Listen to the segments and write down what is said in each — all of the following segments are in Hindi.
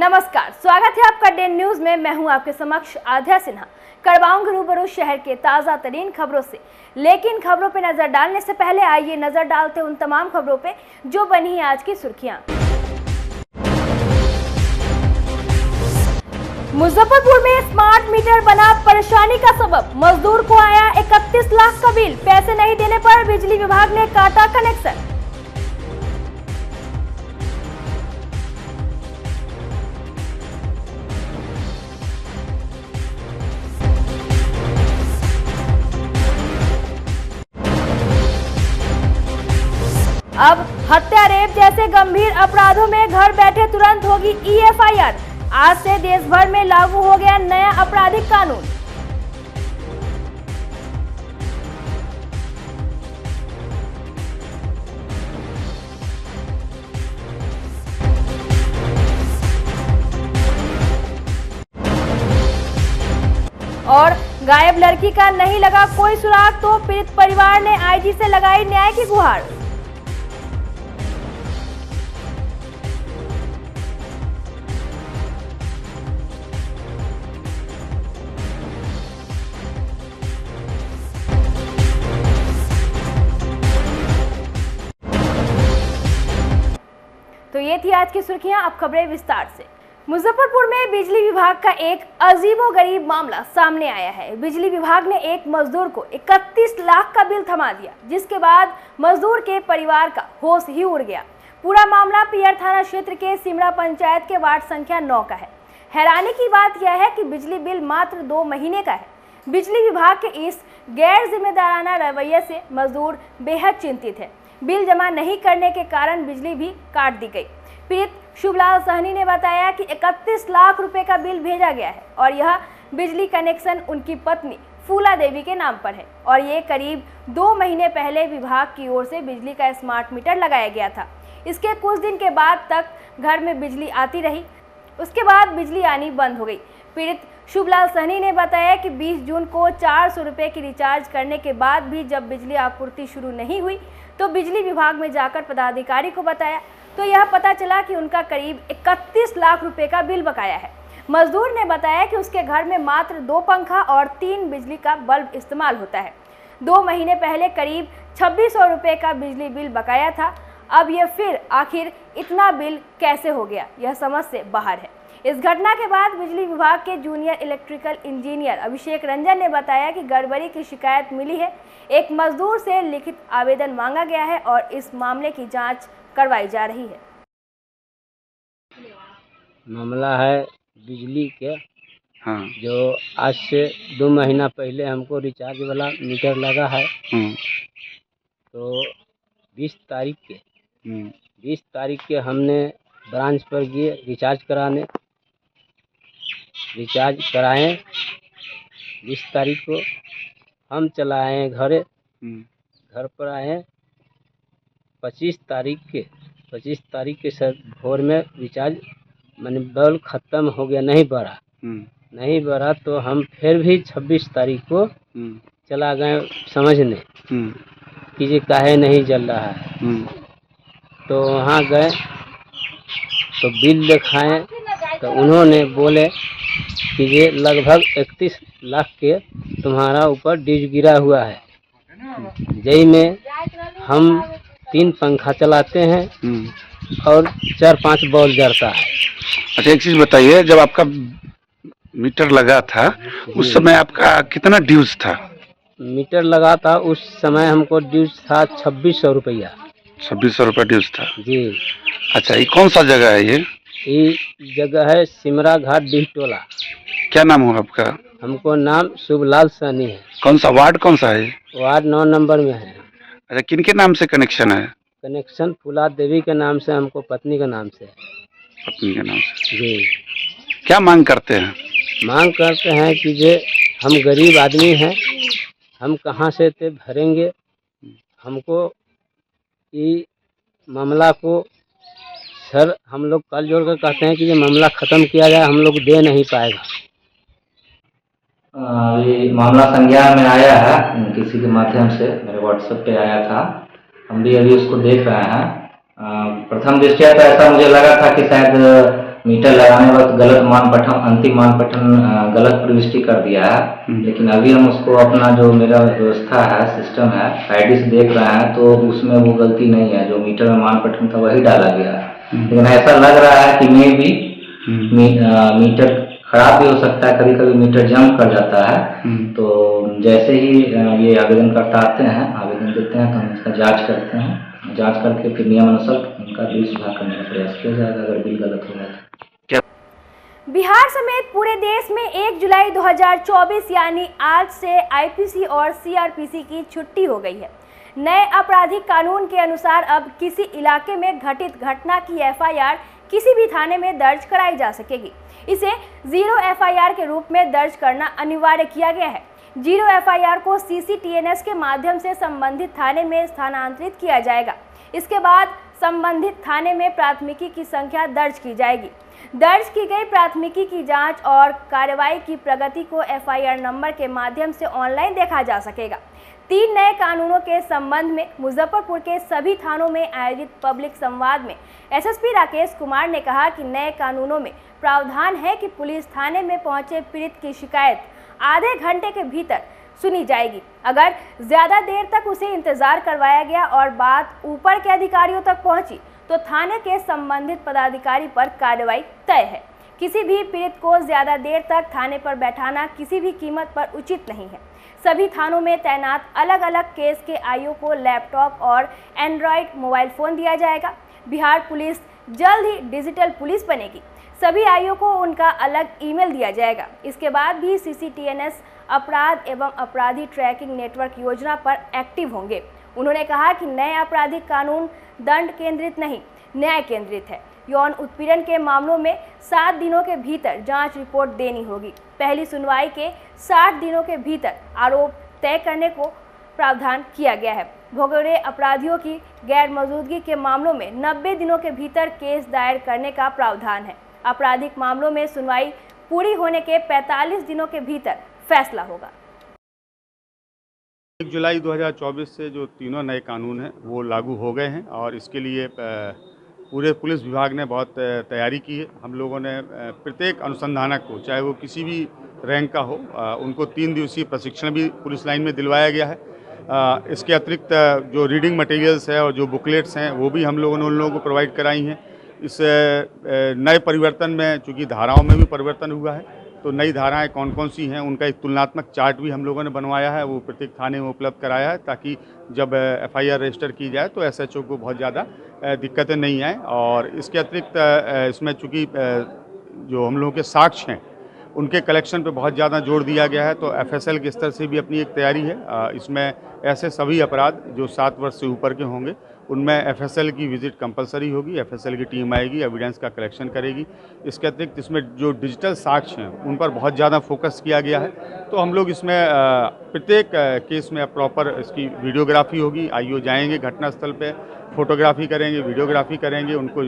नमस्कार, स्वागत है आपका डे न्यूज में। मैं हूं आपके समक्ष आध्या सिन्हा। करवाऊंगी रूबरू शहर के ताजा तरीन खबरों से, लेकिन खबरों पे नजर डालने से पहले आइए नजर डालते उन तमाम खबरों पे जो बनी है आज की सुर्खियां। मुजफ्फरपुर में स्मार्ट मीटर बना परेशानी का सबब, मजदूर को आया 31 लाख का बिल, पैसे नहीं देने पर बिजली विभाग ने काटा कनेक्शन। अब हत्या, रेप जैसे गंभीर अपराधों में घर बैठे तुरंत होगी EFIR। आज से देश भर में लागू हो गया नया आपराधिक कानून। और गायब लड़की का नहीं लगा कोई सुराग तो पीड़ित परिवार ने IG से लगाई न्याय की गुहार। तो ये थी आज की सुर्खियां, अब खबरें विस्तार से। मुजफ्फरपुर में बिजली विभाग का एक अजीबोगरीब मामला सामने आया है। बिजली विभाग ने एक मजदूर को 31 लाख का बिल थमा दिया, जिसके बाद मजदूर के परिवार का होश ही उड़ गया। पूरा मामला पियर थाना क्षेत्र के सिमरा पंचायत के वार्ड संख्या 9 का है। हैरानी की बात यह है कि बिजली बिल मात्र 2 महीने का है। बिजली विभाग के इस गैर जिम्मेदाराना रवैये से मजदूर बेहद चिंतित है। बिल जमा नहीं करने के कारण बिजली भी काट दी गई। पीड़ित शुभलाल सहनी ने बताया कि 31 लाख रुपए का बिल भेजा गया है और यह बिजली कनेक्शन उनकी पत्नी फूला देवी के नाम पर है और ये करीब 2 महीने पहले विभाग की ओर से बिजली का स्मार्ट मीटर लगाया गया था। इसके कुछ दिन के बाद तक घर में बिजली आती रही, उसके बाद बिजली आनी बंद हो गई। पीड़ित शुभलाल सहनी ने बताया कि 20 जून को 400 रुपये की रिचार्ज करने के बाद भी जब बिजली आपूर्ति शुरू नहीं हुई तो बिजली विभाग में जाकर पदाधिकारी को बताया तो यह पता चला कि उनका करीब 31 लाख रुपए का बिल बकाया है। मजदूर ने बताया कि उसके घर में मात्र 2 पंखा और 3 बिजली का बल्ब इस्तेमाल होता है। 2 महीने पहले करीब 2600 रुपये का बिजली बिल बकाया था। अब यह फिर आखिर इतना बिल कैसे हो गया, यह समझ से बाहर है। इस घटना के बाद बिजली विभाग के जूनियर इलेक्ट्रिकल इंजीनियर अभिषेक रंजन ने बताया कि गड़बड़ी की शिकायत मिली है। एक मजदूर से लिखित आवेदन मांगा गया है और इस मामले की जांच करवाई जा रही है। मामला है बिजली के, जो आज से 2 महीना पहले हमको रिचार्ज वाला मीटर लगा है। तो 20 तारीख के हमने ब्रांच पर गए रिचार्ज कराने। रिचार्ज कराएं 20 तारीख को हम चला आए घर पर आए 25 तारीख के सर भोर में रिचार्ज मैंने बल्ब ख़त्म हो गया, नहीं बढ़ा तो हम फिर भी 26 तारीख को चला गए समझने कि ये काहे नहीं जल रहा है। तो वहाँ गए तो बिल दिखाएं तो उन्होंने बोले कि ये लगभग 31 लाख के तुम्हारा ऊपर ड्यूज गिरा हुआ है। जई में हम 3 पंखा चलाते हैं और 4-5 बॉल जलता है। अच्छा, एक चीज़ बताइए, जब आपका मीटर लगा था उस समय आपका कितना ड्यूज था? मीटर लगा था उस समय हमको ड्यूज था 2600 रुपया। 2600 रुपये ड्यूज था जी। अच्छा, ये कौन सा जगह है? ये जगह है सिमरा घाट डीह टोला। क्या नाम हो आपका? हमको नाम शुभलाल सहनी है। कौन सा वार्ड है? वार्ड 9 नंबर में है। अच्छा, किनके नाम से कनेक्शन है? कनेक्शन फूला देवी के नाम से, हमको पत्नी के नाम से है। पत्नी के नाम से जी। क्या मांग करते हैं? मांग करते हैं कि जे हम गरीब आदमी हैं, हम कहाँ से ते भरेंगे। हमको ये मामला को सर हम लोग कल जोड़ कर कहते हैं कि ये मामला ख़त्म किया जाए, हम लोग दे नहीं पाएगा। ये मामला संज्ञान में आया है, किसी के माध्यम से मेरे व्हाट्सएप पे आया था। हम भी अभी उसको देख रहे हैं। प्रथम दृष्टया तो ऐसा मुझे लगा था कि शायद मीटर लगाने वक्त गलत मान पठन, अंतिम मान पठन गलत प्रविष्टि कर दिया है। लेकिन अभी हम उसको अपना जो मेरा व्यवस्था है, सिस्टम है, आईडी से देख रहे हैं तो उसमें वो गलती नहीं है। जो मीटर में मान पठन था वही डाला गया है। लेकिन ऐसा लग रहा है कि मे भी मीटर खराब भी हो सकता है, कभी कभी मीटर जंप कर जाता है। तो जैसे ही ये आवेदनकर्ता आते हैं, आवेदन देते हैं, तो हम इसका जांच करते हैं। जांच करके फिर नियमानुसार उनका बिल सुधार करने का प्रयास किया जाएगा अगर बिल गलत होगा तो। बिहार समेत पूरे देश में 1 जुलाई 2024 यानी आज से आईपीसी और सीआरपीसी की छुट्टी हो गई है। नए आपराधिक कानून के अनुसार अब किसी इलाके में घटित घटना की एफआईआर किसी भी थाने में दर्ज कराई जा सकेगी। इसे 0 एफआईआर के रूप में दर्ज करना अनिवार्य किया गया है। 0 एफआईआर को सीसीटीएनएस के माध्यम से संबंधित थाने में स्थानांतरित किया जाएगा। इसके बाद संबंधित थाने में प्राथमिकी की संख्या दर्ज की जाएगी। दर्ज की गई प्राथमिकी की जांच और कार्रवाई की प्रगति को एफआईआर नंबर के माध्यम से ऑनलाइन देखा जा सकेगा। 3 नए कानूनों के संबंध में मुजफ्फरपुर के सभी थानों में आयोजित पब्लिक संवाद में एसएसपी राकेश कुमार ने कहा कि नए कानूनों में प्रावधान है कि पुलिस थाने में पहुंचे पीड़ित की शिकायत आधे घंटे के भीतर सुनी जाएगी। अगर ज्यादा देर तक उसे इंतजार करवाया गया और बात ऊपर के अधिकारियों तक पहुंची तो थाने के संबंधित पदाधिकारी पर कार्रवाई तय है। किसी भी पीड़ित को ज्यादा देर तक थाने पर बैठाना किसी भी कीमत पर उचित नहीं है। सभी थानों में तैनात अलग अलग केस के आईओ को लैपटॉप और एंड्रॉयड मोबाइल फोन दिया जाएगा। बिहार पुलिस जल्द ही डिजिटल पुलिस बनेगी। सभी आईओ को उनका अलग ईमेल दिया जाएगा। इसके बाद भी सीसीटीएनएस अपराध एवं अपराधी ट्रैकिंग नेटवर्क योजना पर एक्टिव होंगे। उन्होंने कहा कि नए आपराधिक कानून दंड केंद्रित नहीं, न्याय केंद्रित है। यौन उत्पीड़न के मामलों में 7 दिनों के भीतर जांच रिपोर्ट देनी होगी। पहली सुनवाई के 60 दिनों के भीतर आरोप तय करने को प्रावधान किया गया है। भगोड़े अपराधियों की गैर मौजूदगी के मामलों में 90 दिनों के भीतर केस दायर करने का प्रावधान है। आपराधिक मामलों में सुनवाई पूरी होने के 45 दिनों के भीतर फैसला होगा। 1 जुलाई 2024 से जो तीनों नए कानून हैं वो लागू हो गए हैं और इसके लिए पूरे पुलिस विभाग ने बहुत तैयारी की है। हम लोगों ने प्रत्येक अनुसंधानक को, चाहे वो किसी भी रैंक का हो, उनको 3 दिवसीय प्रशिक्षण भी पुलिस लाइन में दिलवाया गया है। इसके अतिरिक्त जो रीडिंग मटेरियल्स है और जो बुकलेट्स हैं वो भी हम लोगों ने उन लोगों को प्रोवाइड कराई हैं। इस नए परिवर्तन में चूँकि धाराओं में भी परिवर्तन हुआ है तो नई धाराएं कौन कौन सी हैं उनका एक तुलनात्मक चार्ट भी हम लोगों ने बनवाया है, वो प्रत्येक थाने में उपलब्ध कराया है ताकि जब एफआईआर रजिस्टर की जाए तो एसएचओ को बहुत ज़्यादा दिक्कतें नहीं आएँ। और इसके अतिरिक्त इसमें चूँकि जो हम लोगों के साक्ष्य हैं उनके कलेक्शन पे बहुत ज़्यादा जोर दिया गया है, तो एफएसएल के स्तर से भी अपनी एक तैयारी है। इसमें ऐसे सभी अपराध जो 7 वर्ष से ऊपर के होंगे उनमें एफएसएल की विजिट कंपलसरी होगी। एफएसएल की टीम आएगी, एविडेंस का कलेक्शन करेगी। इसके अतिरिक्त इसमें जो डिजिटल साक्ष्य हैं उन पर बहुत ज़्यादा फोकस किया गया है। तो हम लोग इसमें प्रत्येक केस में प्रॉपर इसकी वीडियोग्राफी होगी। आईओ जाएंगे घटनास्थल पे, फोटोग्राफी करेंगे, वीडियोग्राफी करेंगे, उनको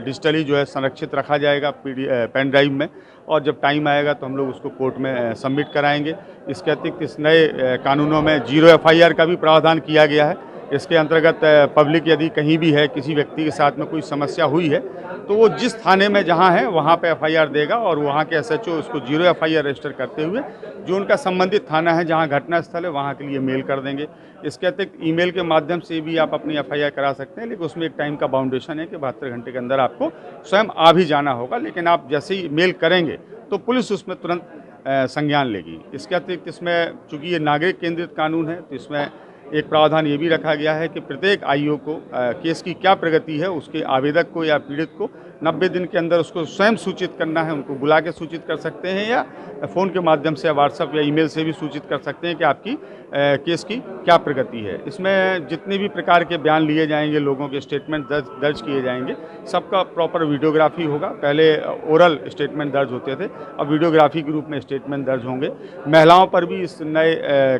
डिजिटली जो है संरक्षित रखा जाएगा पेन ड्राइव में, और जब टाइम आएगा तो हम लोग उसको कोर्ट में सबमिट कराएंगे। इसके अतिरिक्त इस नए कानूनों में 0 एफआईआर का भी प्रावधान किया गया है। इसके अंतर्गत पब्लिक यदि कहीं भी है, किसी व्यक्ति के साथ में कोई समस्या हुई है तो वो जिस थाने में जहाँ है वहाँ पे एफआईआर देगा और वहाँ के एसएचओ उसको 0 एफआईआर रजिस्टर करते हुए जो उनका संबंधित थाना है जहाँ घटना स्थल है वहाँ के लिए मेल कर देंगे। इसके अतिरिक्त ईमेल के माध्यम से भी आप अपनी एफआईआर करा सकते हैं, लेकिन उसमें एक टाइम का बाउंडेशन है कि 72 घंटे के अंदर आपको स्वयं आ भी जाना होगा। लेकिन आप जैसे ही मेल करेंगे तो पुलिस उसमें तुरंत संज्ञान लेगी। इसके अतिरिक्त इसमें चूँकि ये नागरिक केंद्रित कानून है तो इसमें एक प्रावधान ये भी रखा गया है कि प्रत्येक आईओ को केस की क्या प्रगति है उसके आवेदक को या पीड़ित को 90 दिन के अंदर उसको स्वयं सूचित करना है। उनको बुला के सूचित कर सकते हैं या फ़ोन के माध्यम से, व्हाट्सएप या ईमेल से भी सूचित कर सकते हैं कि आपकी केस की क्या प्रगति है। इसमें जितने भी प्रकार के बयान लिए जाएंगे, लोगों के स्टेटमेंट दर्ज किए जाएंगे, सबका प्रॉपर वीडियोग्राफी होगा। पहले ओरल स्टेटमेंट दर्ज होते थे, अब वीडियोग्राफी के रूप में स्टेटमेंट दर्ज होंगे। महिलाओं पर भी इस नए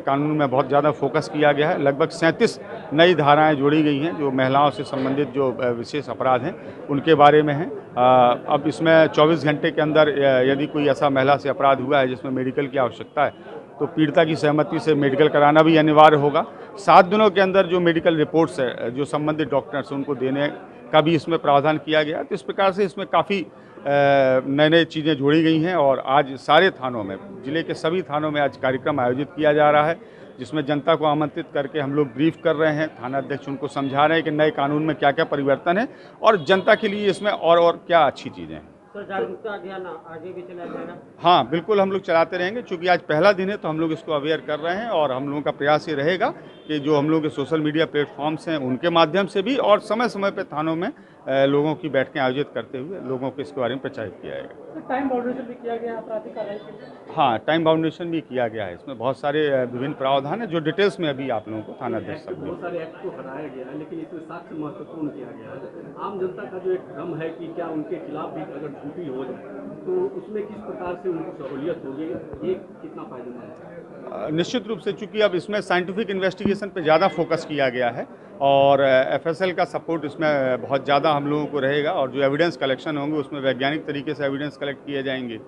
कानून में बहुत ज़्यादा फोकस किया गया है। लगभग 37 नई धाराएँ जोड़ी गई हैं जो महिलाओं से संबंधित जो विशेष अपराध हैं उनके बारे में हैं। अब इसमें 24 घंटे के अंदर यदि कोई ऐसा महिला से अपराध हुआ है जिसमें मेडिकल की आवश्यकता है तो पीड़िता की सहमति से मेडिकल कराना भी अनिवार्य होगा। 7 दिनों के अंदर जो मेडिकल रिपोर्ट्स है जो संबंधित डॉक्टर्स उनको देने का भी इसमें प्रावधान किया गया। तो इस प्रकार से इसमें काफ़ी नई नई चीज़ें जोड़ी गई हैं और आज सारे थानों में, ज़िले के सभी थानों में आज कार्यक्रम आयोजित किया जा रहा है, जिसमें जनता को आमंत्रित करके हम लोग ब्रीफ कर रहे हैं। थाना अध्यक्ष उनको समझा रहे हैं कि नए कानून में क्या क्या परिवर्तन है और जनता के लिए इसमें और क्या अच्छी चीज़ें हैं। सर, जागरूकता अभियान आगे भी चलाया जाएगा? हाँ, बिल्कुल हम लोग चलाते रहेंगे। चूँकि आज पहला दिन है तो हम लोग इसको अवेयर कर रहे हैं और हम लोगों का प्रयास ये रहेगा कि जो हम लोग के सोशल मीडिया प्लेटफॉर्म्स हैं उनके माध्यम से भी और समय समय पर थानों में लोगों की बैठकें आयोजित करते हुए लोगों को इसके बारे में प्रचारित किया जाएगा। टाइम बाउंडेशन भी किया गया आपराधिक कार्रवाई के लिए? हाँ, टाइम बाउंडेशन भी किया गया है। इसमें बहुत सारे विभिन्न प्रावधान हैं जो डिटेल्स में अभी आप लोगों को थाना अध्यक्ष सब बहुत सारे एक्ट को हटाया गया है, लेकिन इसमें साक्ष्य महत्वपूर्ण किया गया है। आम जनता का जो एक भ्रम है कि क्या उनके खिलाफ भी अगर ड्यूटी हो जाए तो उसमें किस प्रकार से उनको सहूलियत होगी, ये कितना फायदेमंद है? निश्चित रूप से, चूंकि अब इसमें साइंटिफिक इन्वेस्टिगेशन पे ज़्यादा फोकस किया गया है और एफएसएल का सपोर्ट इसमें बहुत ज़्यादा हम लोगों को रहेगा और जो एविडेंस कलेक्शन होंगे उसमें वैज्ञानिक तरीके से एविडेंस कलेक्ट किए जाएंगे,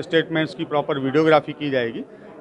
स्टेटमेंट्स की प्रॉपर वीडियोग्राफी की जाएगी।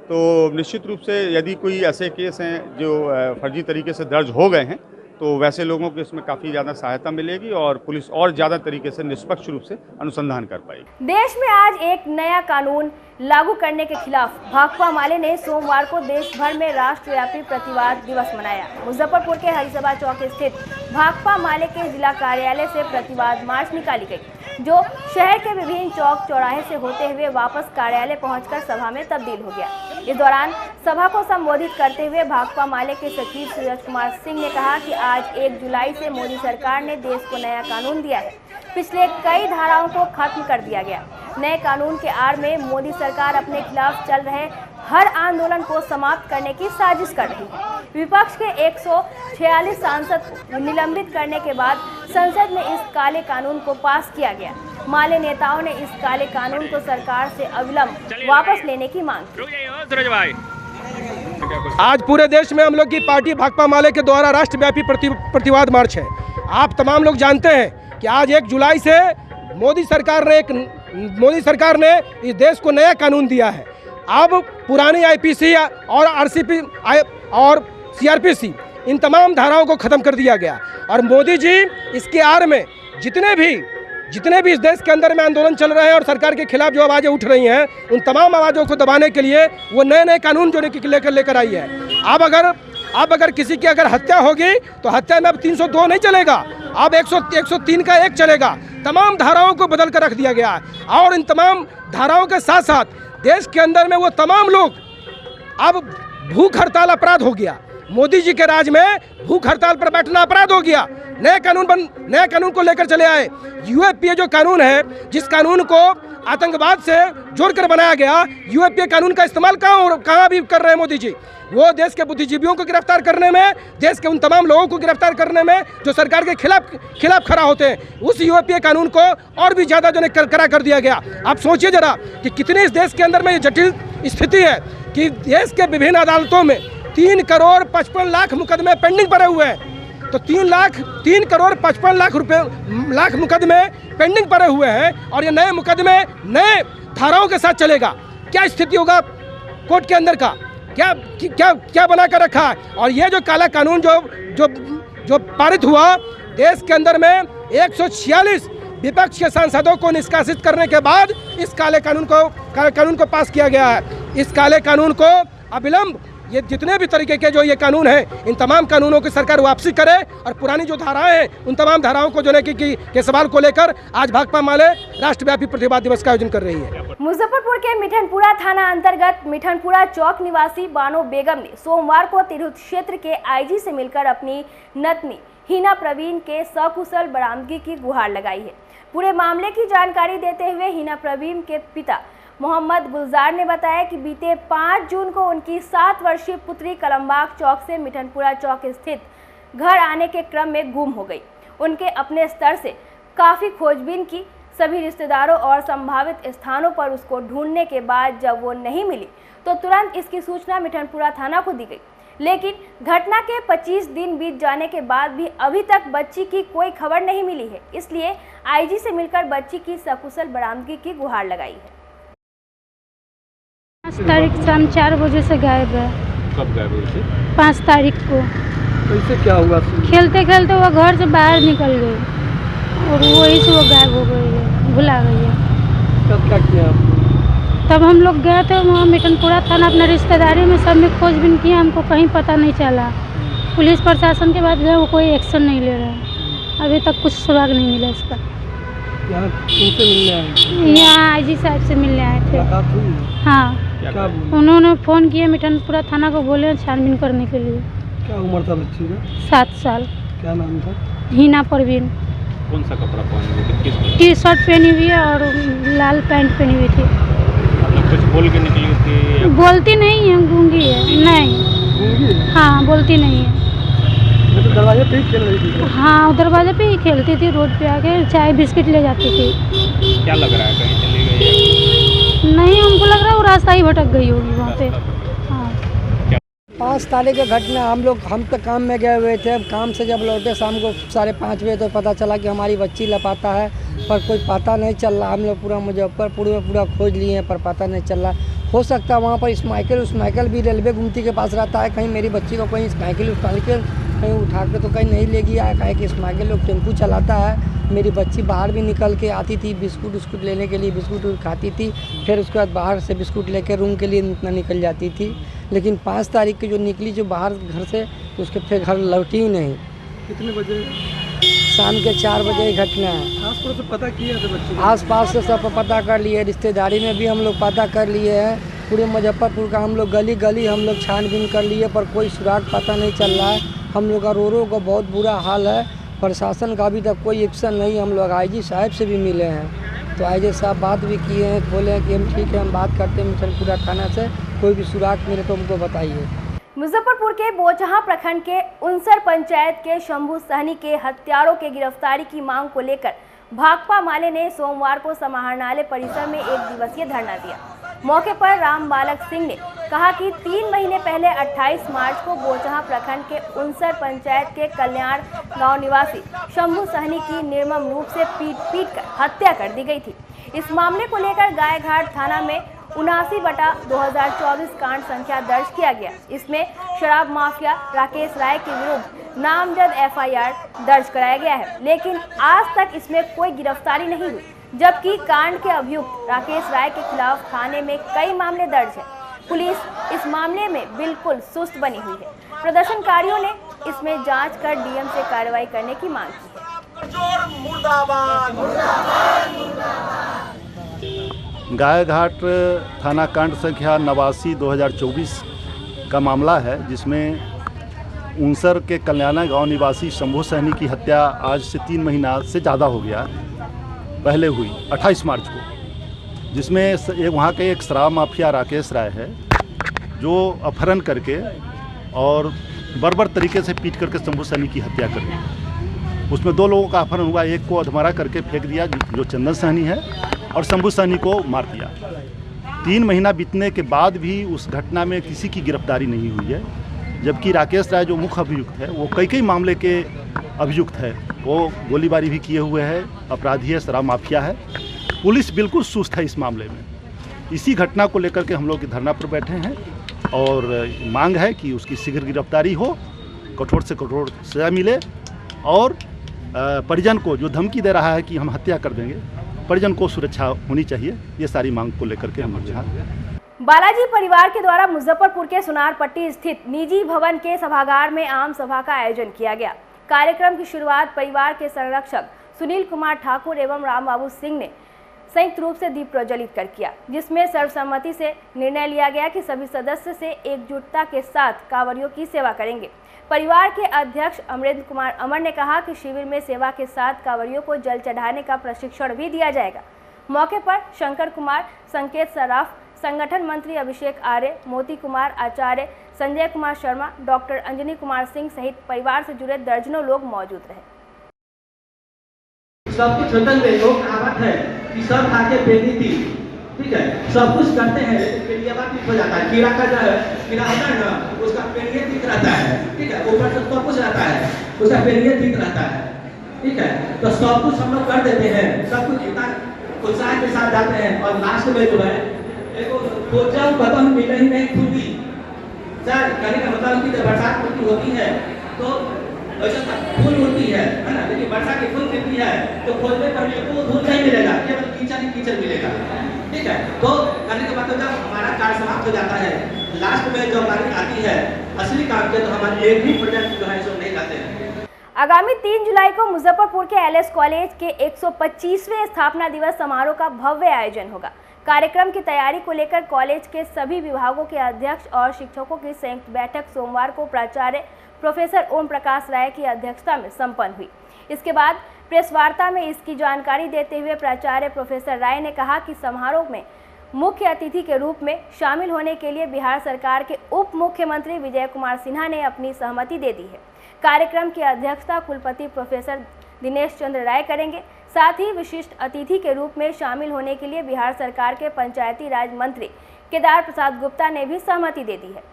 तो निश्चित रूप से यदि कोई ऐसे केस हैं जो फर्जी तरीके से दर्ज हो गए हैं तो वैसे लोगों को इसमें काफ़ी ज़्यादा सहायता मिलेगी और पुलिस और ज़्यादा तरीके से निष्पक्ष रूप से अनुसंधान कर पाएगी। देश में आज एक नया कानून लागू करने के खिलाफ भाकपा माले ने सोमवार को देश भर में राष्ट्रव्यापी प्रतिवाद दिवस मनाया। मुजफ्फरपुर के हरिसभा चौक स्थित भाकपा माले के जिला कार्यालय से प्रतिवाद मार्च निकाली गई, जो शहर के विभिन्न चौक चौराहे से होते हुए वापस कार्यालय पहुंचकर सभा में तब्दील हो गया। इस दौरान सभा को संबोधित करते हुए भाकपा माले के सचिव सूरज कुमार सिंह ने कहा कि आज 1 जुलाई से मोदी सरकार ने देश को नया कानून दिया है। पिछले कई धाराओं को खत्म कर दिया गया। नए कानून के आड़ में मोदी सरकार अपने खिलाफ चल रहे हर आंदोलन को समाप्त करने की साजिश कर रही है। विपक्ष के 146 सांसद निलंबित करने के बाद संसद में इस काले कानून को पास किया गया। माले नेताओं ने इस काले कानून को सरकार से अविलंब वापस लेने की मांग की। आज पूरे देश में हम लोग की पार्टी भाकपा माले के द्वारा राष्ट्रव्यापी प्रतिवाद मार्च है। आप तमाम लोग जानते हैं कि आज 1 जुलाई से मोदी सरकार ने इस देश को नया कानून दिया है। अब पुरानी आईपीसी और आरसीपी और सीआरपीसी इन तमाम धाराओं को खत्म कर दिया गया और मोदी जी इसके आड़ में जितने भी इस देश के अंदर में आंदोलन चल रहे हैं और सरकार के खिलाफ जो आवाज़ें उठ रही हैं उन तमाम आवाज़ों को दबाने के लिए वो नए कानून जो लेकर आई है। अब अगर किसी की अगर हत्या होगी तो हत्या में अब 302 नहीं चलेगा, अब 103 का 1 चलेगा। तमाम धाराओं को बदल कर रख दिया गया है और इन तमाम धाराओं के साथ साथ देश के अंदर में वो तमाम लोग, अब भूख हड़ताल अपराध हो गया। मोदी जी के राज में भूख हड़ताल पर बैठना अपराध हो गया। नए कानून को लेकर चले आए। यूएपीए जो कानून है, जिस कानून को आतंकवाद से जोड़कर बनाया गया, यूएपीए कानून का इस्तेमाल कहाँ भी कर रहे हैं मोदी जी। वो देश के बुद्धिजीवियों को गिरफ्तार करने में, देश के उन तमाम लोगों को गिरफ्तार करने में जो सरकार के खिलाफ खड़ा होते हैं, उस यूएपीए कानून को और भी ज़्यादा जो कड़ा कर दिया गया। आप सोचिए जरा कि कितनी इस देश के अंदर में ये जटिल स्थिति है कि देश के विभिन्न अदालतों में 3 करोड़ 55 लाख मुकदमे पेंडिंग पड़े हुए हैं। तो 3 करोड़ 55 लाख मुकदमे पेंडिंग पड़े हुए हैं और ये नए मुकदमे नए धाराओं के साथ चलेगा। क्या स्थिति होगा कोर्ट के अंदर का, क्या बना कर रखा है। और ये जो काला कानून जो पारित हुआ, देश के अंदर में 146 विपक्ष के सांसदों को निष्कासित करने के बाद इस काले कानून को पास किया गया है। इस काले कानून को अविलंब ये जितने भी तरीके के जो ये कानून हैं, इन तमाम कानूनों की सरकार वापसी करे और पुरानी जो धाराएं हैं उन तमाम धाराओं को जो है कि सवाल को लेकर आज भाकपा माले राष्ट्रव्यापी प्रतिवाद दिवस का आयोजन कर रही है। मुजफ्फरपुर के मिठनपुरा थाना अंतर्गत मिठनपुरा चौक निवासी बानो बेगम ने सोमवार को तिरहुत क्षेत्र के आईजी से मिलकर अपनी नतनी हिना प्रवीण के सकुशल बरामदगी की गुहार लगाई है। पूरे मामले की जानकारी देते हुए हिना प्रवीण के पिता मोहम्मद गुलजार ने बताया कि बीते 5 जून को उनकी 7 वर्षीय पुत्री कलमबाग चौक से मिठनपुरा चौक स्थित घर आने के क्रम में गुम हो गई। उनके अपने स्तर से काफ़ी खोजबीन की। सभी रिश्तेदारों और संभावित स्थानों पर उसको ढूंढने के बाद जब वो नहीं मिली तो तुरंत इसकी सूचना मिठनपुरा थाना को दी गई। लेकिन घटना के 25 दिन बीत जाने के बाद भी अभी तक बच्ची की कोई खबर नहीं मिली है। इसलिए आईजी से मिलकर बच्ची की सकुशल बरामदगी की गुहार लगाई है। 5 तारीख शाम 4 बजे से गायब है। कब गायब हुई थी? 5 तारीख को। कैसे क्या हुआ? खेलते खेलते वो घर से बाहर निकल गई और वही से वो गायब हो गई है। भुला गई है। कब क्या किया आपने? तब हम लोग गए थे वहाँ मिठनपुरा थाना, अपना रिश्तेदारी में सब में खोजबीन किए, हमको कहीं पता नहीं चला। पुलिस प्रशासन के बाद गए, वो कोई एक्शन नहीं ले रहा है। अभी तक कुछ सुराग नहीं मिला इसका। यहाँ किनसे मिलने आए थे? यहाँ आईजी साहब से मिलने आए थे। मुलाकात हुई है? हाँ, क्या बोले? उन्होंने फ़ोन किया मिठनपुरा थाना को, बोले छानबीन करने के लिए। क्या उम्र था बच्ची का? 7 साल। क्या नाम था? हिना परवीन। कौन सा कपड़ा पहनी हुई थी? किस टी शर्ट पहनी हुई है और लाल पैंट पहनी हुई थी। मतलब कुछ बोल के निकली थी? बोलती नहीं है, गूंगी है। नहीं, गूंगी है? हाँ, बोलती नहीं है। मैं तो दरवाजे पे ही खेल रही थी। हाँ, दरवाजे पे ही खेलती थी, रोड पे आके चाय बिस्किट ले जाती थी। क्या लग रहा है, कहीं चली गई है? नहीं, हमको लग रहा है वो रास्ता ही भटक गई होगी वहाँ पे। हाँ। 5 तारीख की घटना, हम तो काम में गए हुए थे। अब काम से जब लौटे शाम को 5:30 बजे, तो पता चला कि हमारी बच्ची लापता है, पर कोई पता नहीं चल रहा। हम लोग पूरा मुजफ्फरपुर में पूरा खोज लिए हैं, पर पता नहीं चल रहा। हो सकता है वहाँ पर स्माइकल भी रेलवे गुमती के पास रहता है। कहीं मेरी बच्ची को कहीं स्माइकल कहीं उठा के तो कहीं नहीं ले गया है, कहीं कि स्माइकल लोग टेम्पू चलाता है। मेरी बच्ची बाहर भी निकल के आती थी बिस्कुट लेने के लिए, बिस्कुट खाती थी, फिर उसके बाद बाहर से बिस्कुट लेकर रूम के लिए निकल जाती थी। लेकिन 5 तारीख की जो निकली, जो बाहर घर से, तो उसके फिर घर लौटी ही नहीं। कितने बजे? शाम के 4 बजे की घटना है। आस पड़ोस से पता किया था बच्चे? आसपास से सब पता कर लिए, रिश्तेदारी में भी हम लोग पता कर लिए हैं। पूरे मुजफ्फरपुर का हम लोग गली हम लोग छानबीन कर लिए, पर कोई सुराग पता नहीं चल रहा है। हम लोग का रो का बहुत बुरा हाल है। प्रशासन का अभी तक कोई एक्शन नहीं। हम लोग आईजी साहब से भी मिले हैं, तो आईजी साहब बात भी किए हैं, बोले हैं कि हम ठीक है, हम बात करते हैं मिठनपुरा थाना से, कोई भी सुराग मिले तो हमको बताइए। मुजफ्फरपुर के बोचहा प्रखंड के उनसर पंचायत के शंभू सहनी के हत्यारों के गिरफ्तारी की मांग को लेकर भाकपा माले ने सोमवार को समाहरणालय परिसर में 1 दिवसीय धरना दिया। मौके पर राम बालक सिंह ने कहा कि 3 महीने पहले 28 मार्च को बोचहा प्रखंड के उनसर पंचायत के कल्याण गांव निवासी शंभू सहनी की निर्मम रूप से पीट कर हत्या कर दी गई थी। इस मामले को लेकर गायघाट थाना में 79/2024 कांड संख्या दर्ज किया गया। इसमें शराब माफिया राकेश राय के विरुद्ध नामजद FIR दर्ज कराया गया है, लेकिन आज तक इसमें कोई गिरफ्तारी नहीं हुई, जबकि कांड के अभियुक्त राकेश राय के खिलाफ थाने में कई मामले दर्ज हैं। पुलिस इस मामले में बिल्कुल सुस्त बनी हुई है। प्रदर्शनकारियों ने इसमें जांच कर DM से कार्रवाई करने की मांग की है। गायघाट थाना कांड संख्या 89/2024 का मामला है, जिसमें उनसर के कल्याणा गांव निवासी शंभू सहनी की हत्या आज से 3 महीना से ज़्यादा हो गया पहले हुई 28 मार्च को, जिसमें वहाँ के एक शराब माफिया राकेश राय है, जो अपहरण करके और बर्बर तरीके से पीट करके शंभू सहनी की हत्या कर दी। उसमें 2 लोगों का अपहरण हुआ, एक को अधमरा करके फेंक दिया जो चंदन सहनी है, और शंभू सहनी को मार दिया। 3 महीना बीतने के बाद भी उस घटना में किसी की गिरफ्तारी नहीं हुई है, जबकि राकेश राय जो मुख्य अभियुक्त है, वो कई मामले के अभियुक्त है। वो गोलीबारी भी किए हुए है, अपराधी है, शराब माफिया है। पुलिस बिल्कुल सुस्त है इस मामले में। इसी घटना को लेकर के हम लोग धरना पर बैठे हैं और मांग है कि उसकी शीघ्र गिरफ्तारी हो, कठोर से कठोर सजा मिले, और परिजन को जो धमकी दे रहा है कि हम हत्या कर देंगे, परिजन को सुरक्षा होनी चाहिए। ये सारी मांग को लेकर के हम लोग यहाँ बालाजी परिवार के द्वारा मुजफ्फरपुर के सुनारपट्टी स्थित निजी भवन के सभागार में आम सभा का आयोजन किया गया। कार्यक्रम की शुरुआत परिवार के संरक्षक सुनील कुमार ठाकुर एवं राम बाबू सिंह ने संयुक्त रूप से दीप प्रज्वलित कर किया, जिसमें सर्वसम्मति से निर्णय लिया गया कि सभी सदस्य से एकजुटता के साथ कांवरियों की सेवा करेंगे। परिवार के अध्यक्ष अमरेंद्र कुमार अमर ने कहा कि शिविर में सेवा के साथ कांवरियों को जल चढ़ाने का प्रशिक्षण भी दिया जाएगा। मौके पर शंकर कुमार, संकेत सराफ, संगठन मंत्री अभिषेक आर्य, मोती कुमार आचार्य, संजय कुमार शर्मा, डॉक्टर अंजनी कुमार सिंह सहित परिवार से जुड़े दर्जनों लोग मौजूद रहे। सब कुछ होटल में लोग कहावत है कि सब खा के पेनी थी, ठीक है, सब कुछ करते हैं लेकिन पेनिया ठीक हो जाता है। कीड़ा का जो है कीड़ा होता है ना, उसका पेनिया ठीक रहता है, ठीक है, ऊपर से सब कुछ रहता है, उसका पेनिया ठीक रहता है, ठीक है। तो सब कुछ हम लोग कर देते हैं, सब कुछ इतना उत्साह के साथ जाते हैं, और लास्ट में जो है सोचा पता मिले ही नहीं खुदी सर कहने का मतलब कि जब बरसात होती है तो वैसे धूल उड़ती है ना, लेकिन वर्षा की धूल गिरती है तो खोजने पर भी धूल नहीं मिलेगा, केवल कीचड़ ही कीचड़ मिलेगा। ठीक है, तो करने के बाद जब हमारा कार्य समाप्त हो जाता है, लास्ट में जब तारीख आती है असली काम के, तो हमारे एक भी प्रोजेक्ट जो है सो नहीं जाते हैं। आगामी 3 जुलाई को मुजफ्फरपुर के एलएस कॉलेज के 125वें स्थापना दिवस समारोह का भव्य आयोजन होगा। कार्यक्रम की तैयारी को लेकर कॉलेज के सभी विभागों के अध्यक्ष और शिक्षकों की संयुक्त बैठक सोमवार को प्राचार्य प्रोफेसर ओम प्रकाश राय की अध्यक्षता में संपन्न हुई। इसके बाद प्रेस वार्ता में इसकी जानकारी देते हुए प्राचार्य प्रोफेसर राय ने कहा कि समारोह में मुख्य अतिथि के रूप में शामिल होने के लिए बिहार सरकार के उप मुख्यमंत्री विजय कुमार सिन्हा ने अपनी सहमति दे दी है। कार्यक्रम की अध्यक्षता कुलपति प्रोफेसर दिनेश चंद्र राय करेंगे। साथ ही विशिष्ट अतिथि के रूप में शामिल होने के लिए बिहार सरकार के पंचायती राज मंत्री केदार प्रसाद गुप्ता ने भी सहमति दे दी है।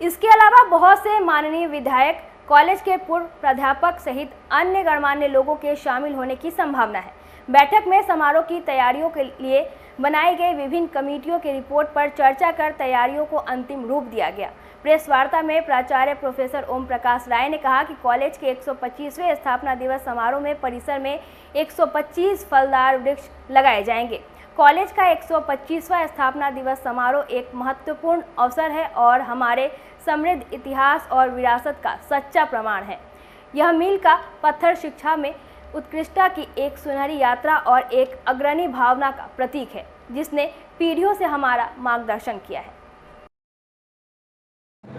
इसके अलावा बहुत से माननीय विधायक, कॉलेज के पूर्व प्राध्यापक सहित अन्य गणमान्य लोगों के शामिल होने की संभावना है। बैठक में समारोह की तैयारियों के लिए बनाई गई विभिन्न कमेटियों की रिपोर्ट पर चर्चा कर तैयारियों को अंतिम रूप दिया गया। प्रेस वार्ता में प्राचार्य प्रोफेसर ओम प्रकाश राय ने कहा कि कॉलेज के 125वें स्थापना दिवस समारोह में परिसर में 125 फलदार वृक्ष लगाए जाएंगे। कॉलेज का 125वां स्थापना दिवस समारोह एक महत्वपूर्ण अवसर है और हमारे समृद्ध इतिहास और विरासत का सच्चा प्रमाण है। यह मील का पत्थर शिक्षा में उत्कृष्टता की एक सुनहरी यात्रा और एक अग्रणी भावना का प्रतीक है, जिसने पीढ़ियों से हमारा मार्गदर्शन किया है।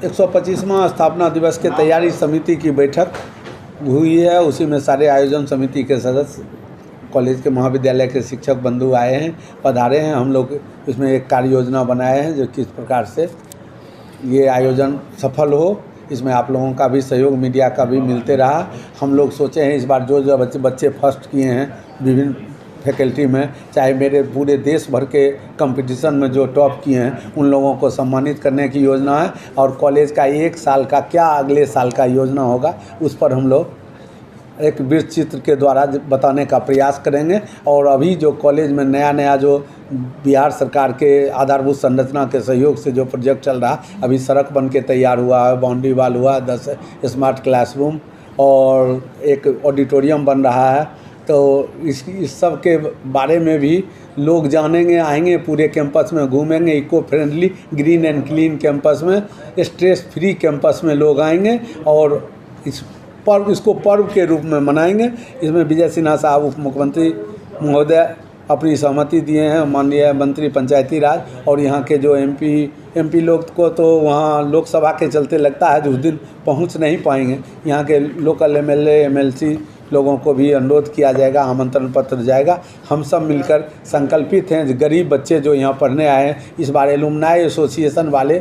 125वां स्थापना दिवस के तैयारी समिति की बैठक हुई है। उसी में सारे आयोजन समिति के सदस्य, कॉलेज के महाविद्यालय के शिक्षक बंधु आए हैं, पधारे हैं। हम लोग इसमें एक कार्य योजना बनाए हैं जो किस प्रकार से ये आयोजन सफल हो, इसमें आप लोगों का भी सहयोग, मीडिया का भी मिलते रहा। हम लोग सोचे हैं इस बार जो बच्चे फर्स्ट किए हैं विभिन्न फैकल्टी में, चाहे मेरे पूरे देश भर के कंपटीशन में जो टॉप किए हैं, उन लोगों को सम्मानित करने की योजना है। और कॉलेज का 1 साल का क्या अगले साल का योजना होगा, उस पर हम लोग एक वृत्त चित्र के द्वारा बताने का प्रयास करेंगे। और अभी जो कॉलेज में नया जो बिहार सरकार के आधारभूत संरचना के सहयोग से जो प्रोजेक्ट चल रहा, अभी सड़क बन के तैयार हुआ है, बाउंड्री वाल हुआ, 10 स्मार्ट क्लासरूम और एक ऑडिटोरियम बन रहा है। तो इस सब के बारे में भी लोग जानेंगे, आएंगे, पूरे कैंपस में घूमेंगे। Eco friendly, green and clean campus में, स्ट्रेस फ्री कैंपस में लोग आएंगे और इसको पर्व के रूप में मनाएंगे। इसमें विजय सिन्हा साहब उप मुख्यमंत्री महोदय अपनी सहमति दिए हैं, माननीय मंत्री पंचायती राज, और यहाँ के जो एमपी लोग को तो वहाँ लोकसभा के चलते लगता है जो उस दिन पहुँच नहीं पाएंगे। यहाँ के लोकल एमएलए एमएलसी लोगों को भी अनुरोध किया जाएगा, आमंत्रण पत्र जाएगा। हम सब मिलकर संकल्पित हैं, गरीब बच्चे जो यहाँ पढ़ने आए हैं, इस बार एलुमनाई एसोसिएशन वाले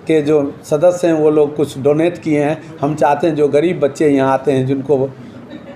के जो सदस्य हैं वो लोग कुछ डोनेट किए हैं। हम चाहते हैं जो गरीब बच्चे यहाँ आते हैं, जिनको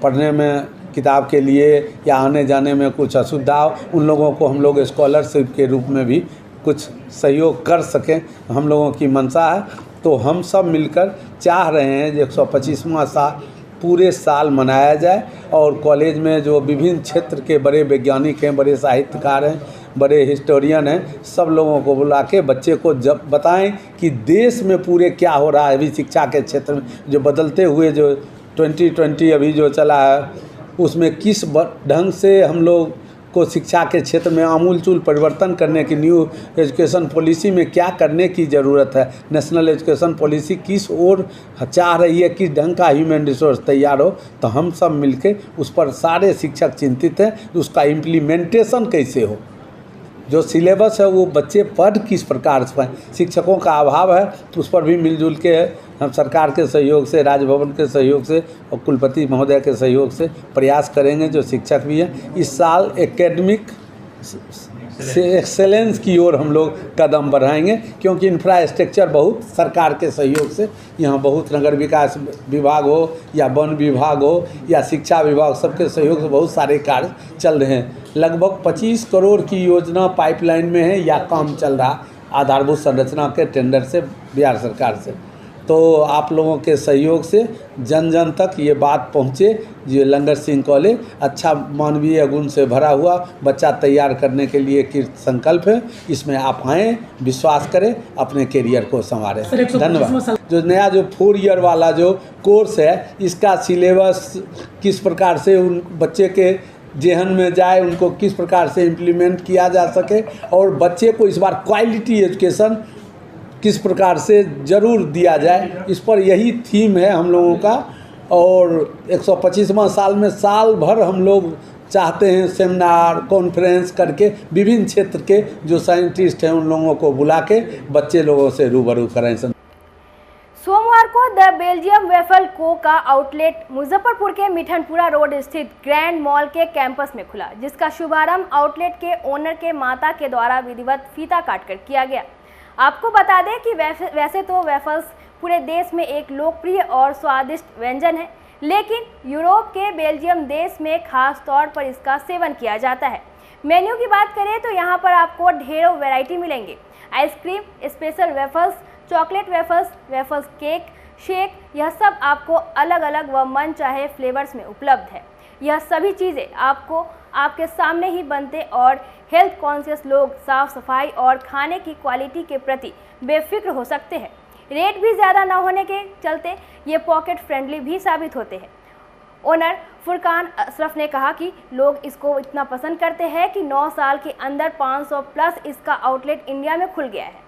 पढ़ने में, किताब के लिए या आने जाने में कुछ असुविधा हो, उन लोगों को हम लोग स्कॉलरशिप के रूप में भी कुछ सहयोग कर सकें, हम लोगों की मंशा है। तो हम सब मिलकर चाह रहे हैं कि 125वां साल पूरे साल मनाया जाए और कॉलेज में जो विभिन्न क्षेत्र के बड़े वैज्ञानिक हैं, बड़े साहित्यकार हैं, बड़े हिस्टोरियन हैं, सब लोगों को बुला के बच्चे को जब बताएं कि देश में पूरे क्या हो रहा है। अभी शिक्षा के क्षेत्र में जो बदलते हुए जो 2020 अभी जो चला है, उसमें किस ढंग से हम लोग को शिक्षा के क्षेत्र में आमूलचूल परिवर्तन करने की, न्यू एजुकेशन पॉलिसी में क्या करने की ज़रूरत है, नेशनल एजुकेशन पॉलिसी किस ओर चाह रही है, किस ढंग का ह्यूमन रिसोर्स तैयार हो। तो हम सब मिलके उस पर सारे शिक्षक चिंतित हैं, उसका इम्प्लीमेंटेशन कैसे हो, जो सिलेबस है वो बच्चे पढ़ किस प्रकार से पाएँ। शिक्षकों का अभाव है, तो उस पर भी मिलजुल के हम सरकार के सहयोग से, राजभवन के सहयोग से और कुलपति महोदय के सहयोग से प्रयास करेंगे। जो शिक्षक भी हैं, इस साल एकेडमिक से एक्सेलेंस की ओर हम लोग कदम बढ़ाएंगे, क्योंकि इंफ्रास्ट्रक्चर बहुत सरकार के सहयोग से यहाँ बहुत नगर विकास विभाग हो या वन विभाग हो या शिक्षा विभाग, सबके सहयोग से बहुत सारे कार्य चल रहे हैं। लगभग 25 करोड़ की योजना पाइपलाइन में है या काम चल रहा आधारभूत संरचना के टेंडर से बिहार सरकार से। तो आप लोगों के सहयोग से जन जन तक ये बात पहुँचे। जो लंगर सिंह कॉलेज अच्छा मानवीय गुण से भरा हुआ बच्चा तैयार करने के लिए कृत संकल्प है। इसमें आप आएँ, विश्वास करें, अपने करियर को संवारें। धन्यवाद। जो नया जो 4 ईयर वाला जो कोर्स है, इसका सिलेबस किस प्रकार से उन बच्चे के जेहन में जाए, उनको किस प्रकार से इम्प्लीमेंट किया जा सके और बच्चे को इस बार क्वालिटी एजुकेशन किस प्रकार से ज़रूर दिया जाए, इस पर यही थीम है हम लोगों का। और 125वां साल में साल भर हम लोग चाहते हैं सेमिनार कॉन्फ्रेंस करके विभिन्न क्षेत्र के जो साइंटिस्ट हैं उन लोगों को बुला के बच्चे लोगों से रूबरू करें। सोमवार को द बेल्जियम वेफल को का आउटलेट मुजफ्फरपुर के मिठनपुरा रोड स्थित ग्रैंड मॉल के कैंपस में खुला, जिसका शुभारंभ आउटलेट के ओनर के माता के द्वारा विधिवत फीता काटकर किया गया। आपको बता दें कि वैसे तो वेफल्स पूरे देश में एक लोकप्रिय और स्वादिष्ट व्यंजन है, लेकिन यूरोप के बेल्जियम देश में खास तौर पर इसका सेवन किया जाता है। मेन्यू की बात करें तो यहाँ पर आपको ढेरों वैरायटी मिलेंगे। Ice cream, special waffles, chocolate waffles, waffles cake, shake, यह सब आपको अलग अलग व मन चाहे फ्लेवर्स में उपलब्ध है। यह सभी चीज़ें आपको आपके सामने ही बनते और हेल्थ कॉन्शियस लोग साफ सफाई और खाने की क्वालिटी के प्रति बेफिक्र हो सकते हैं। रेट भी ज़्यादा न होने के चलते ये पॉकेट फ्रेंडली भी साबित होते हैं। ओनर फुरकान अशरफ ने कहा कि लोग इसको इतना पसंद करते हैं कि 9 साल के अंदर 500 प्लस इसका आउटलेट इंडिया में खुल गया है।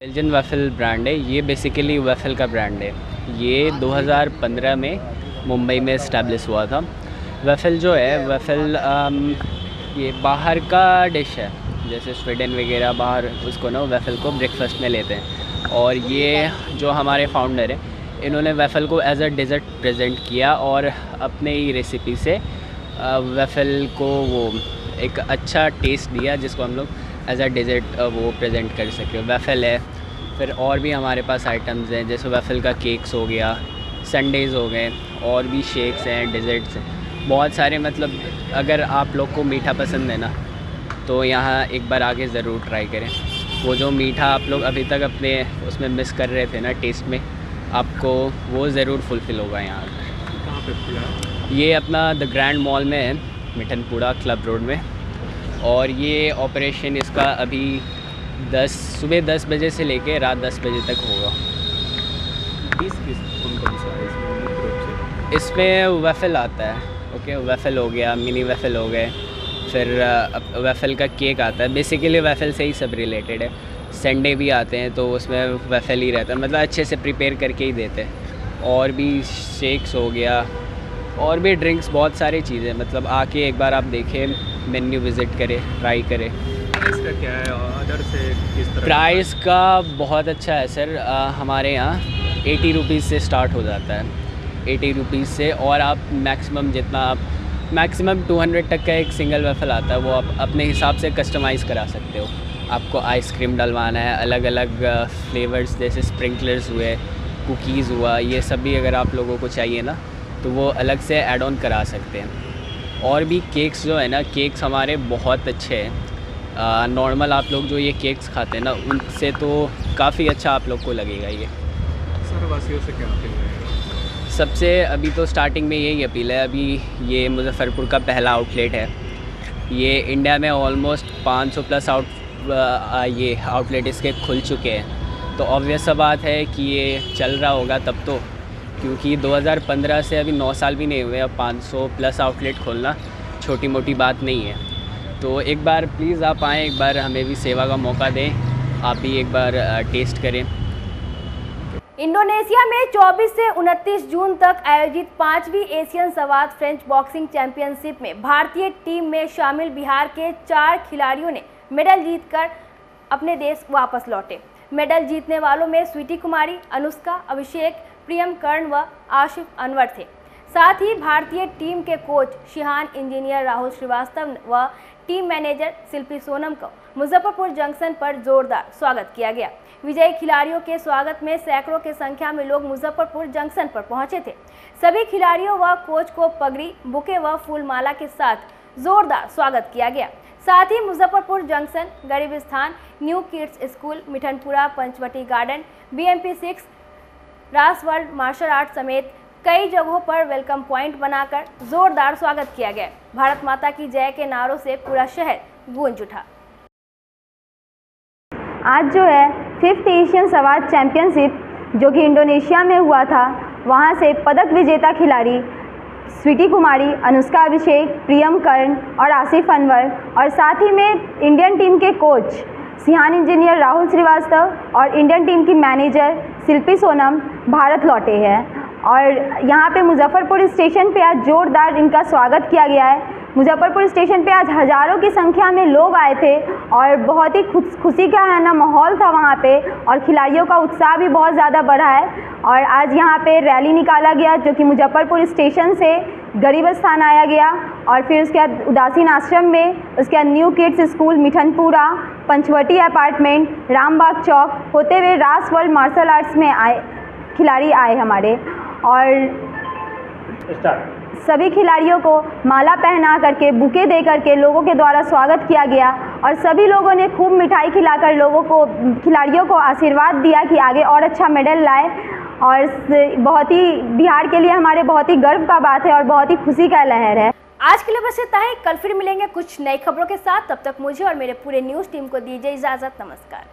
बेल्जियन वेफल ब्रांड है, ये बेसिकली वेफल का ब्रांड है। ये 2015 में मुंबई में इस्टेब्लिश हुआ था। वेफल जो है वेफल ये बाहर का डिश है, जैसे स्वीडन वगैरह बाहर उसको ना वेफल को ब्रेकफास्ट में लेते हैं। और ये जो हमारे फाउंडर हैं इन्होंने वेफल को एज अ डेज़र्ट प्रेजेंट किया और अपने ही रेसिपी से वेफल को वो एक अच्छा टेस्ट दिया जिसको हम लोग एज अ डेज़र्ट वो प्रेजेंट कर सके। वेफल है, फिर और भी हमारे पास आइटम्स हैं जैसे वेफल का केक्स हो गया, संडेज़ हो गए, और भी शेक्स हैं, डेज़र्ट्स हैं, बहुत सारे। मतलब अगर आप लोग को मीठा पसंद है ना तो यहाँ एक बार आके ज़रूर ट्राई करें। वो जो मीठा आप लोग अभी तक अपने उसमें मिस कर रहे थे ना टेस्ट में, आपको वो ज़रूर फुलफ़िल होगा यहाँ। कहाँ पे खुला? ये अपना द ग्रैंड मॉल में है, मिठनपुरा क्लब रोड में। और ये ऑपरेशन इसका अभी सुबह 10 बजे से लेके रात 10 बजे तक होगा। कौन सा है इसमें मुख्य रूप से? इसमें वेफल आता है, ओके, वेफल हो गया, मिनी वेफल हो गए, फिर वेफल का केक आता है। बेसिकली वेफल से ही सब रिलेटेड है। संडे भी आते हैं तो उसमें वेफल ही रहता है, मतलब अच्छे से प्रिपेयर करके ही देते हैं। और भी शेक्स हो गया, और भी ड्रिंक्स, बहुत सारी चीज़ें। मतलब आके एक बार आप देखें, मेन्यू विज़िट करें, ट्राई करें। प्राइस का क्या है अदर से किस तरह? प्राइस का बहुत अच्छा है सर। हमारे यहाँ 80 रुपीज़ से स्टार्ट हो जाता है, 80 रुपीज़ से। और आप मैक्सिमम जितना आप मैक्सिमम 200 तक का एक सिंगल वेफल आता है, वो आप अपने हिसाब से कस्टमाइज़ करा सकते हो। आपको आइसक्रीम डलवाना है, अलग अलग फ्लेवर्स जैसे स्प्रिंकलर्स हुए, कुकीज़ हुआ, ये सब भी अगर आप लोगों को चाहिए ना तो वो अलग से ऐड ऑन करा सकते हैं। और भी केक्स जो है ना, केक्स हमारे बहुत अच्छे हैं। नॉर्मल आप लोग जो ये केक्स खाते हैं ना उनसे तो काफ़ी अच्छा आप लोग को लगेगा ये। शहरवासियों से क्या अपील है? सबसे अभी तो स्टार्टिंग में यही अपील है, अभी ये मुजफ्फरपुर का पहला आउटलेट है। ये इंडिया में ऑलमोस्ट 500 प्लस ये आउटलेट इसके खुल चुके हैं। तो ऑब्वियस सा बात है कि ये चल रहा होगा तब तो, क्योंकि 2015 से अभी 9 साल भी नहीं हुए, अब 500 प्लस आउटलेट खोलना छोटी मोटी बात नहीं है। तो एक बार प्लीज़ आप आएँ, एक बार हमें भी सेवा का मौका दें, आप भी एक बार टेस्ट करें। इंडोनेशिया में 24 से 29 जून तक आयोजित 5वीं एशियन सवाद फ्रेंच बॉक्सिंग चैंपियनशिप में भारतीय टीम में शामिल बिहार के 4 खिलाड़ियों ने मेडल जीतकर अपने देश वापस लौटे। मेडल जीतने वालों में स्वीटी कुमारी, अनुष्का, अभिषेक, प्रियम कर्ण व आशिफ अनवर थे। साथ ही भारतीय टीम के coach shihan, engineer Rahul Shrivastava व टीम मैनेजर शिल्पी सोनम को मुजफ्फरपुर जंक्शन पर जोरदार स्वागत किया गया। विजयी खिलाड़ियों के स्वागत में सैकड़ों की संख्या में लोग मुजफ्फरपुर जंक्शन पर पहुंचे थे। सभी खिलाड़ियों व कोच को पगड़ी, बुके व फूलमाला के साथ जोरदार स्वागत किया गया। साथ ही Muzaffarpur junction, Garib Sthan, new kids school, Mithanpura, Panchvati garden, BMP 6, रास वर्ल्ड मार्शल आर्ट समेत कई जगहों पर वेलकम पॉइंट बनाकर जोरदार स्वागत किया गया। भारत माता की जय के नारों से पूरा शहर गूंज उठा। आज जो है 5th एशियन सवार चैंपियनशिप जो कि इंडोनेशिया में हुआ था, वहां से पदक विजेता खिलाड़ी स्वीटी कुमारी, अनुष्का अभिषेक, प्रियम कर्ण और आसिफ अनवर और साथ ही में इंडियन टीम के coach shihan engineer Rahul Shrivastava और इंडियन टीम की मैनेजर शिल्पी सोनम भारत लौटे हैं। और यहाँ पे मुजफ्फरपुर स्टेशन पे आज जोरदार इनका स्वागत किया गया है। मुजफ्फरपुर स्टेशन पे आज हज़ारों की संख्या में लोग आए थे और बहुत ही खुशी का है ना माहौल था वहाँ पे, और खिलाड़ियों का उत्साह भी बहुत ज़्यादा बढ़ा है। और आज यहाँ पे रैली निकाला गया जो कि मुजफ्फरपुर स्टेशन से गरीब स्थान आया गया और फिर उसके बाद उदासीन आश्रम में, उसके बाद new kids school, Mithanpura, Panchvati apartment, Rambagh Chowk होते हुए रास वर्ल्ड मार्शल आर्ट्स में आए खिलाड़ी आए हमारे। और सभी खिलाड़ियों को माला पहना करके, बुके दे करके लोगों के द्वारा स्वागत किया गया और सभी लोगों ने खूब मिठाई खिलाकर खिलाड़ियों को आशीर्वाद दिया कि आगे और अच्छा मेडल लाए। और बहुत ही बिहार के लिए हमारे बहुत ही गर्व का बात है और बहुत ही खुशी का लहर है। आज के लिए बस इतना ही। कल फिर मिलेंगे कुछ नई खबरों के साथ। तब तक मुझे और मेरे पूरे न्यूज़ टीम को दीजिए इजाज़त। नमस्कार।